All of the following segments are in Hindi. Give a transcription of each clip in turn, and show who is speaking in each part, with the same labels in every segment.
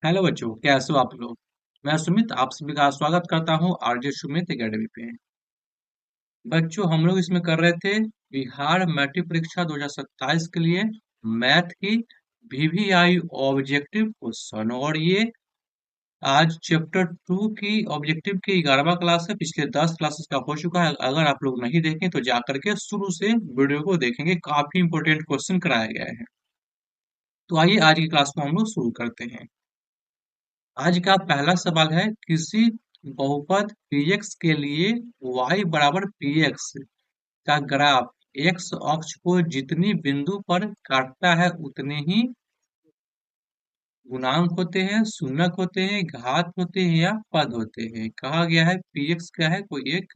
Speaker 1: हेलो बच्चों, कैसे हो आप लोग। मैं सुमित आप सभी का स्वागत करता हूँ आरजे सुमित एकेडमी पे। बच्चों, हम लोग इसमें कर रहे थे बिहार मैट्रिक परीक्षा 2027 के लिए मैथ की वीवीआई ऑब्जेक्टिव क्वेश्चन। और ये आज चैप्टर 2 की ऑब्जेक्टिव की 11वां क्लास है। पिछले 10 क्लासेस का हो चुका है। अगर आप लोग नहीं देखें तो जा करके शुरू से वीडियो को देखेंगे, काफी इंपोर्टेंट क्वेश्चन कराया गया है। तो आइए आज की क्लास को हम लोग शुरू करते हैं। आज का पहला सवाल है, किसी बहुपद px के लिए y बराबर px का ग्राफ x अक्ष को जितनी बिंदु पर काटता है उतने ही गुणांक होते हैं, शून्यक होते हैं, घात होते हैं या पद होते हैं। कहा गया है px क्या है, कोई एक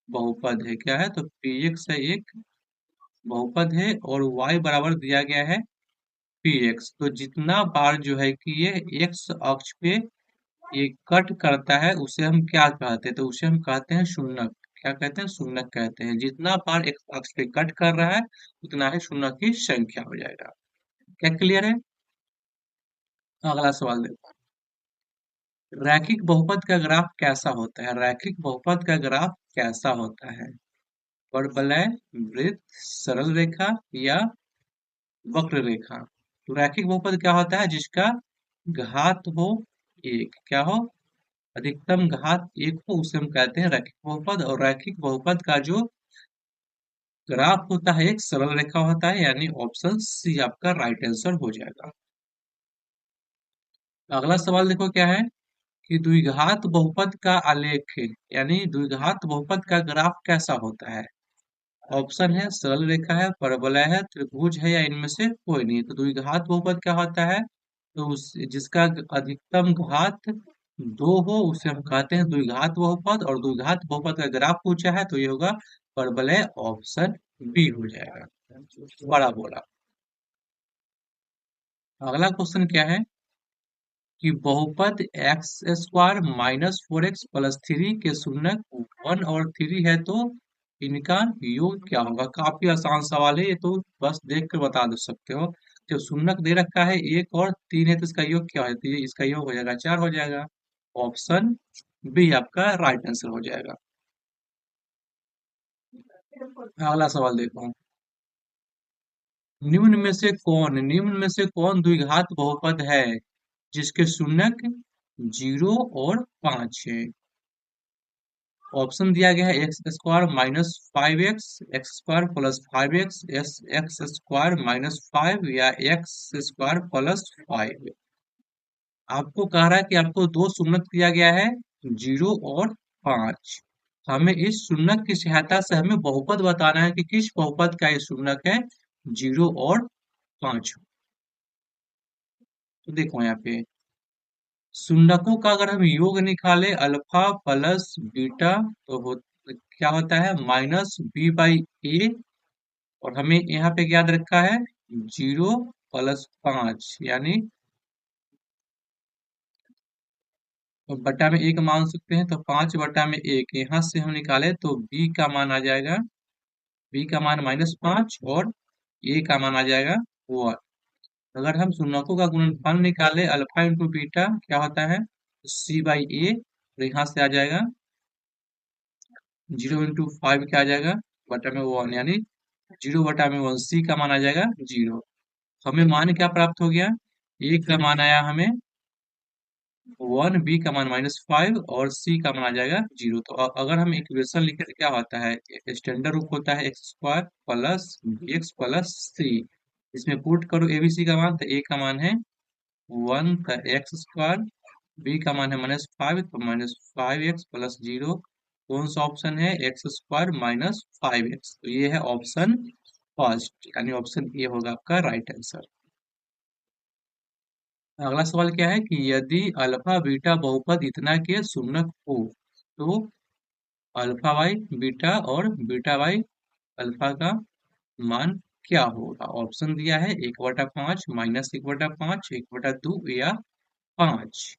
Speaker 1: बहुपद है। क्या है तो px है, एक बहुपद है और y बराबर दिया गया है px। तो जितना बार जो है कि ये x अक्ष पे ये कट करता है उसे हम क्या कहते हैं, तो उसे हम कहते हैं शून्यक। क्या कहते हैं, शून्यक कहते हैं। जितना बार एक अक्ष पे कट कर रहा है उतना ही शून्यक की संख्या हो जाएगा। क्या क्लियर है। अगला सवाल देखो, रैखिक बहुपद का ग्राफ कैसा होता है। रैखिक बहुपद का ग्राफ कैसा होता है, परवलय, वृत्त, सरल रेखा या वक्र रेखा। तो रैखिक बहुपद क्या होता है, जिसका घात हो एक, क्या हो, अधिकतम घात एक हो, उसे हम कहते हैं रैखिक बहुपद। और रैखिक बहुपद का जो ग्राफ होता है एक सरल रेखा होता है, यानी ऑप्शन सी आपका राइट आंसर हो जाएगा। अगला सवाल देखो क्या है कि द्विघात बहुपद का आलेख है, यानी द्विघात बहुपद का ग्राफ कैसा होता है। ऑप्शन है सरल रेखा है, परवलय है, त्रिभुज है या इनमें से कोई नहीं। तो द्विघात बहुपद क्या होता है, तो उस जिसका अधिकतम घात दो हो उसे हम कहते हैं द्विघात बहुपद। और द्विघात बहुपद का ग्राफ पूछा है तो ये होगा परवलय, ऑप्शन बी हो जाएगा, बड़ा बोला। अगला क्वेश्चन क्या है कि बहुपद x square minus 4x plus three के शून्यक 1 और 3 है तो इनका योग क्या होगा। काफी आसान सवाल है ये, तो बस देख कर बता दे सकते हो। जब शून्यक दे रखा है 1 और 3 है तो इसका योग क्या है, तो ये इसका योग हो जाएगा 4 हो जाएगा। ऑप्शन बी आपका राइट आंसर हो जाएगा। अगला सवाल देखो, निम्न में से कौन द्विघात बहुपद है जिसके शून्यक 0 और 5 है। ऑप्शन दिया गया है x square minus 5x, x square plus 5x, x square minus 5 या एक्स स्क्वायर प्लस 5। आपको कह रहा है कि आपको दो शून्यक दिया गया है 0 और 5। हमें इस शून्यक की सहायता से हमें बहुपद बताना है कि किस बहुपद का ये शून्यक है 0 और 5। तो देखो यहाँ पे शून्यकों का अगर हम योग निकाले अल्फा प्लस बीटा तो क्या होता है माइनस बी बाई ए। और हमें यहाँ पे याद रखा है 0 प्लस 5, यानी तो बटा में एक मान सकते हैं, तो 5/1 यहाँ से हम निकाले तो बी का मान आ जाएगा, बी का मान -5 और ए का मान आ जाएगा 1। अगर हम शून्यकों का गुणनफल निकाले अल्फा इंटू बीटा क्या होता है सी बाई ए, तो यहाँ से आ जाएगा 0 इंटू 5 क्या आ जाएगा बटा में 1, यानी 0/1 सी का मान आ जाएगा 0। हमें मान क्या प्राप्त हो गया, ए का मान आया हमें 1, बी का मान -5 और सी का मान आ जाएगा 0। तो अगर हम इक्वेशन लिखे तो क्या होता है, स्टैंडर्ड रूप होता है x square plus b x plus c. इसमें पुट करो एबीसी का मान, तो ए का मान है 1 का एक्स स्क्वायर, बी का मान है -5 तो -5x प्लस 0। कौन सा ऑप्शन है, एक्स स्क्वायर माइनस 5x। तो ये है ऑप्शन फर्स्ट, यानी ऑप्शन ए होगा आपका राइट आंसर। अगला सवाल क्या है कि यदि अल्फा बीटा बहुपद इतना के शून्यक हो तो अल्फा बाई बीटा और बीटा बाई अल्फा का मान क्या होगा। ऑप्शन दिया है 1/5, -1/5, 1/2 या 5।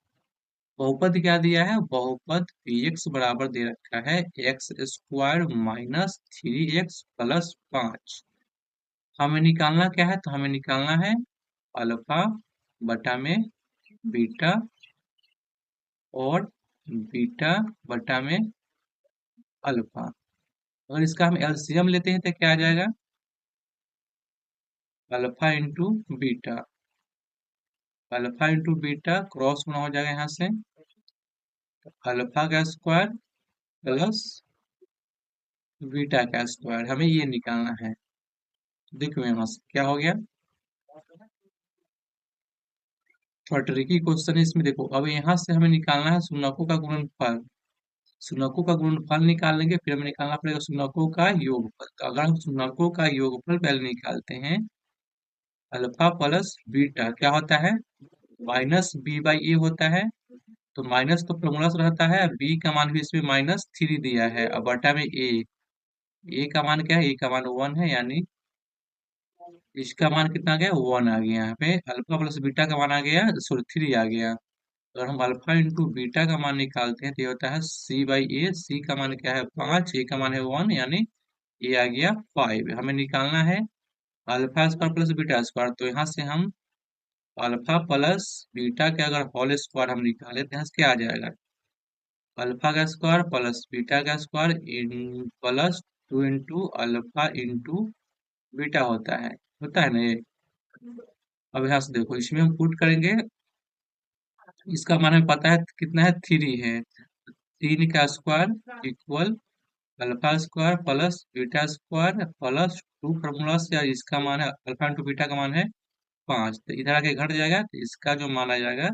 Speaker 1: बहुपद क्या दिया है, बहुपद px बराबर दे रखा है x square minus 3x plus 5। हमें निकालना क्या है, तो हमें निकालना है अल्फा बटा में बीटा और बीटा बटा में अल्फा। अगर इसका हम एलसीएम लेते हैं तो क्या आ जाएगा? Alpha into beta, alpha into beta cross गुना हो जाएगा यहाँ से, अल्फा का स्क्वायर प्लस बीटा का स्क्वायर, हमें ये निकालना है। देखो यहाँ से क्या हो गया, थोड़ा ट्रिकी क्वेश्चन है इसमें। देखो अब यहाँ से हमें निकालना है शुनकों का गुणनफल। शुनकों का गुणनफल निकालेंगे, फिर हमें निकालना पड़ेगा शुनकों का योगफल। तो अगर हम शुनकों का योगफल पहले निकालते हैं, अल्फा प्लस बीटा क्या होता है? माइनस बी बाई ए होता है। तो माइनस तो फॉर्मूला से रहता है, बी का मान भी इसमें -3 दिया है, अब बटा में ए का मान क्या है? ए का मान 1 है, यानी इसका मान कितना आ गया? 1 आ गया। यहाँ पे अल्फा प्लस बीटा का मान आ गया, सॉरी 3 आ गया। अगर हम अल्फा इंटू बीटा का मान निकालते हैं तो ये होता है सी बाई ए। सी का मान क्या है? 5, ए का मान है 1, यानी ये आ गया 5। हमें निकालना है alpha square plus beta square. तो यहाँ से हम अल्फा प्लस बीटा के अगर होल स्क्वायर हम निकाले तो यहाँ से क्या आ जाएगा? अल्फा का स्क्वायर प्लस बीटा का स्क्वायर इन plus 2 into alpha into beta होता है ना ये। अब यहाँ से देखो, इसमें हम पुट करेंगे, इसका मान हमें पता है कितना है? 3 है। 3 का square equal alpha square plus beta square plus 2 formula से, या इसका मान है अल्फा इंटू बीटा का मान है 5। तो इधर आके घट जाएगा, तो इसका जो मान आ जाएगा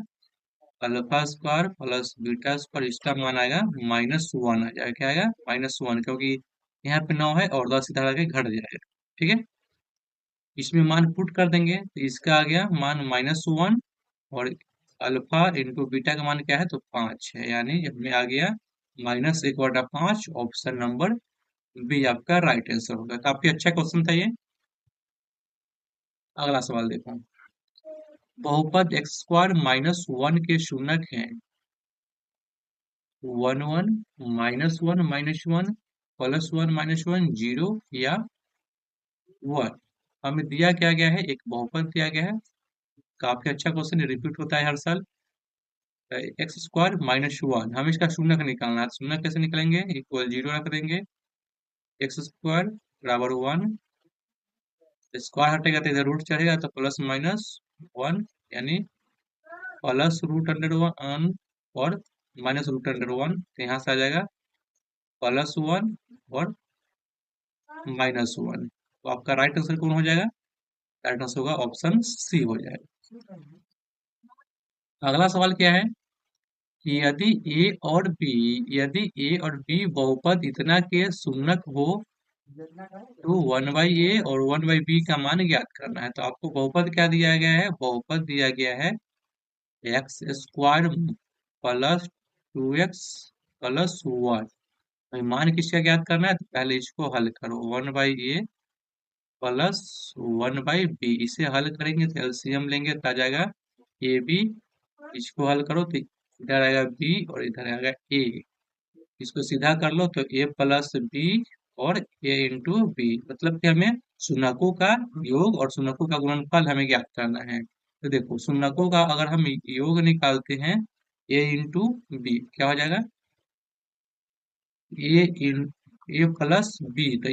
Speaker 1: alpha square plus beta square, इसका मान आएगा -1 आ जाएगा। क्या आएगा? -1, क्योंकि यहाँ पे 9 है और 10 इधर आके घट जाएगा। ठीक है, इसमें मान पुट कर देंगे तो इसका आ गया मान -1, और अल्फा इंटू बीटा का मान क्या है? तो 5 है, यानी हमें आ गया -1/5। ऑप्शन नंबर बी आपका राइट आंसर होगा। काफी अच्छा क्वेश्चन था ये। अगला सवाल देखो, बहुपद एक्स स्क्वायर -1 के शून्यक हैं 1 1 -1 +1 -1 0 या 1। हमें दिया क्या गया है? एक बहुपद दिया गया है। काफी अच्छा क्वेश्चन, रिपीट होता है हर साल। एक्स स्क्वायर -1, हम इसका शून्यक निकालना है। शून्यक कैसे निकलेंगे? इक्वल 0 रख देंगे, एक्स स्क्वायर बराबर 1, स्क्वायर हटेगा तो इधर रूट चढ़ेगा, तो प्लस माइनस 1, यानी प्लस √1 और -√1। तो यहाँ से आ जाएगा +1 और -1। तो आपका राइट आंसर कौन हो जाएगा? राइट आंसर होगा ऑप्शन सी हो जाएगा। अगला सवाल क्या है कि यदि ए और बी बहुपद इतना के शून्यक हो तो 1/a और 1/b का मान ज्ञात करना है। तो आपको बहुपद क्या दिया गया है? बहुपद दिया गया है x square plus 2x plus 1। मान किसका ज्ञात करना है? तो पहले इसको हल करो, 1/a प्लस 1/b। इसे हल करेंगे तो एलसीएम लेंगे तो आ जाएगा ए बी। इसको हल करो तो इधर आएगा बी और इधर आएगा ए। इसको सीधा कर लो तो ए प्लस बी और ए इंटू बी, मतलब कि हमें शुनकों का योग और शुनकों का गुणनफल हमें ज्ञात करना है। तो देखो, शुनकों का अगर हम योग निकालते हैं ए इंटू बी, क्या हो जाएगा? ए इन ए प्लस बी, तो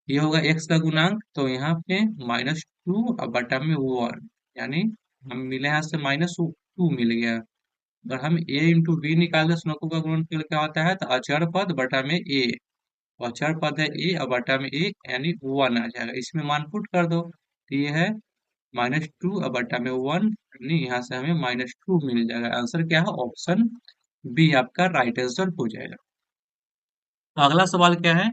Speaker 1: ये होगा एक्स का गुणांक, तो यहाँ पे -2 और बटा में 1, यानी हम मिले यहाँ से -2 मिल गया। अगर हम a इंटू बी निकालते शुनकों का गुणनफल क्या होता है? तो अचर पद बटा में a, अचर पद है a और बटा में a, यानी 1 आ जाएगा। इसमें मान पुट कर दो तो ये है -2 और बटा में 1, यानी यहाँ से हमें -2 मिल जाएगा। आंसर क्या है? ऑप्शन बी आपका राइट आंसर हो जाएगा। तो अगला सवाल क्या है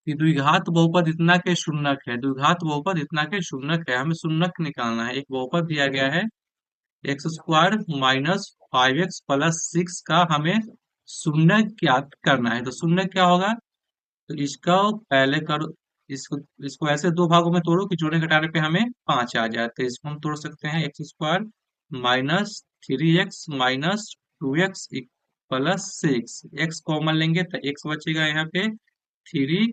Speaker 1: कि द्विघात बहुपद इतना के शून्यक है। द्विघात बहुपद इतना के शून्यक है, हमें शून्यक निकालना है। एक बहुपद दिया गया है एक्स स्क्वायर -5x प्लस 6 का हमें शून्य ज्ञात करना है। तो शून्य क्या होगा? तो इसका पहले करो, इसको इसको ऐसे दो भागों में तोड़ो कि जोड़ने घटाने पे हमें 5 आ जाए। तो इसको हम तोड़ सकते हैं, x square -3x -2x plus 6। X common लेंगे तो एक्स बचेगा यहाँ पे 3,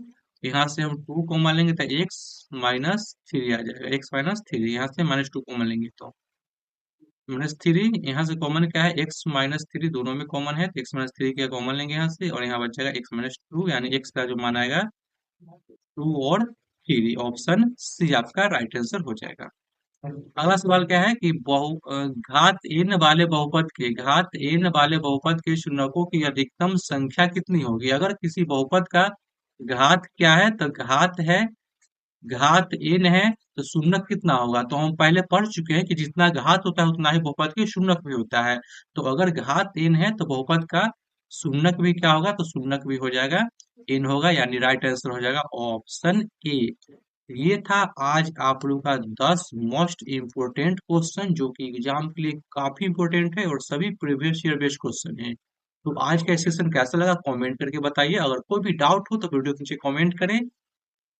Speaker 1: यहाँ से हम 2 कॉमन लेंगे तो एक्स -3 आ जाएगा, x -3, यहाँ से -2 कॉमन लेंगे तो -3, यहाँ से कॉमन क्या है, x-3 दोनों में कॉमन है, तो x-3 क्या कॉमन लेंगे यहाँ से, और यहाँ बचेगा x-2, यानी x का जो मान आएगा 2 और 3। ऑप्शन सी आपका राइट आंसर हो जाएगा। अगला सवाल क्या है कि घात n वाले बहुपद के शून्यकों की अधिकतम संख्या कितनी होगी। अगर किसी बहुपद का घात क्या है, तो घात n है, तो शून्यक कितना होगा। तो हम पहले पढ़ चुके हैं कि जितना घात होता है उतना ही बहुपद के शून्यक भी होता है। तो अगर घात n है तो बहुपद का शून्यक भी क्या होगा, तो शून्यक भी हो जाएगा n होगा, यानी राइट आंसर हो जाएगा ऑप्शन ए। ये था आज आप लोगों का 10 मोस्ट इम्पोर्टेंट क्वेश्चन, जो कि एग्जाम के लिए काफी इम्पोर्टेंट है और सभी प्रीवियस ईयर बेस्ड क्वेश्चन है। तो आज का सेशन कैसा लगा कमेंट करके बताइए। अगर कोई भी डाउट हो तो वीडियो के नीचे कमेंट करें।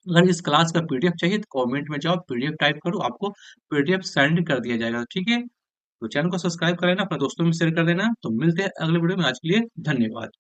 Speaker 1: अगर इस क्लास का पीडीएफ चाहिए तो कमेंट में जाओ, पीडीएफ टाइप करो, आपको पीडीएफ सेंड कर दिया जाएगा, ठीक है। तो चैनल को सब्सक्राइब कर लेना, अपने दोस्तों में शेयर कर देना। तो मिलते हैं अगले वीडियो में, आज के लिए धन्यवाद।